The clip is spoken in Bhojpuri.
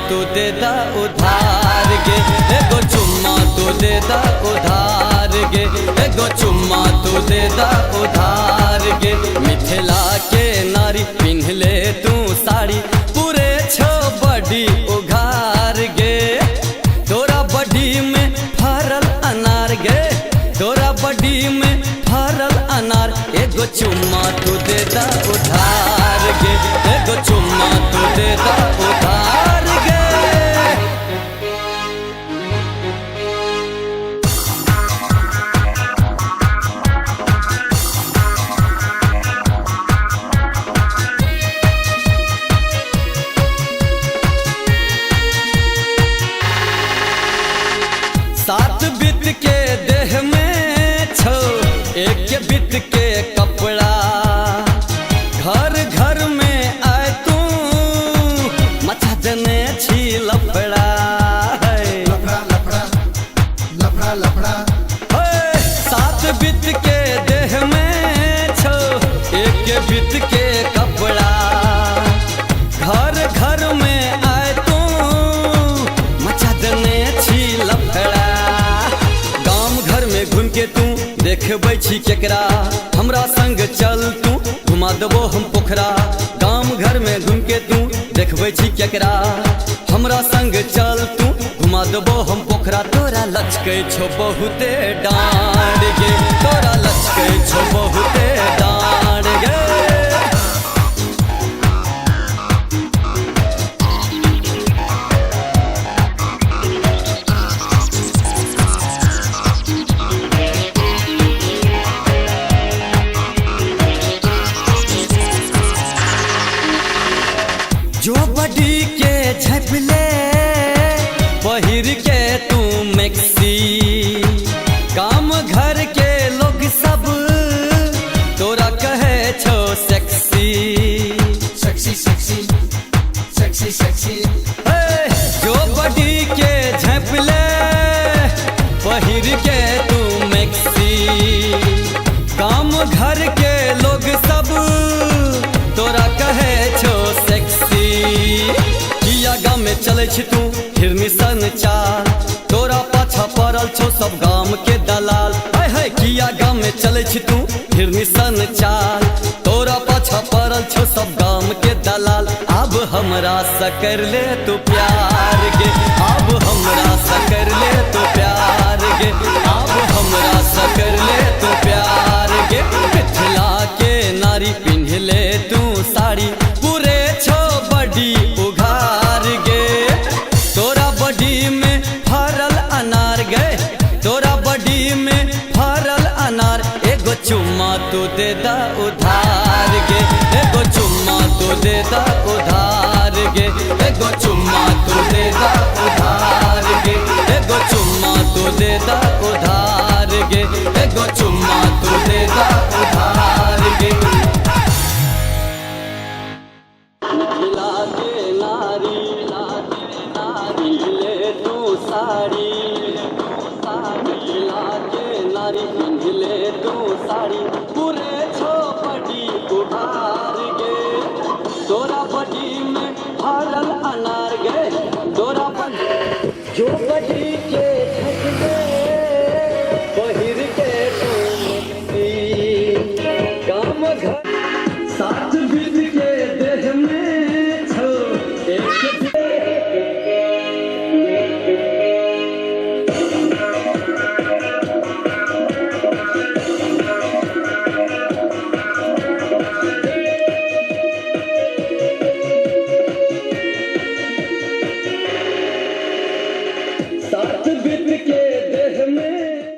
तू दे दा उधार गे, एगो चुम्मा तू दे दा उधार गे, एगो चुम्मा तू दे दा उधार गे। मिथिला के नारी पिन्हले तू साड़ी पूरे छो बड़ी उघार गे, तोरा बड़ी में फरल अनार गे, तोरा बड़ी में फरल अनार। एगो चुम्मा तू दे दा उधार गे, एगो चुम्मा तू दे दा उधार गे। सात बित के देह में छो एक बित के कपड़ा, घर घर में आए तू मचा जने छी लफड़ा है, लफड़ा लफड़ा लफड़ा लफड़ा। सात बित के देह में छो एक बित के कपड़ा, घर घर में आए तू मचा जने छी लफड़ा। घूम के तू देखबै छी केकरा, हमरा संग चल तू घुमा देबो हम पोखरा। गाम घर में घूम के तू देखबै छी केकरा, हमरा संग चल तू घुमा देबो हम पोखरा। तोरा लचकै छो बहुते डाँड गे, तोरा लचकै छो बहुते डाँड गे। जो बड़ी के झपले पहिर के तू मैक्सी, काम घर के लोग सब तोरा कहे छो sexy sexy sexy sexy sexy. जो बड़ी के झपले पहिर के तू मैक्सी, काम घर के लोग सब तोरा कहे छो सेक्सी। किया गाम में चले छी तू हिरनी सन चाल, तोरा पाछा पड़ल छो सब गाम के दलाल। हाय हाय किया गाम में चले छी तू हिरनी सन चाल, तोरा पाछा पड़ल छो सब गाम के दलाल। अब हमरा से कर ले तू प्यार गे, अब हमरा से कर ले तू प्यार गे, अब हमरा से कर ले तू प्यार गे। मिथिला के नारी पिन्हले तू साड़ी पूरे छो बड़ी उघार गे, तोरा बड़ी में फरल अनार गे, तोरा बड़ी में फरल अनार। एगो चुम्मा तू दे दा उधार गे, एगो चुम्मा तू दे दा उधार गे, एगो चुम्मा तू दे दा उधार गे, एगो चुम्मा तू दे दा उधार गे, एगो चुम्मा तू दे दा उधार गे। मिथिला के नारी ले तू साड़ी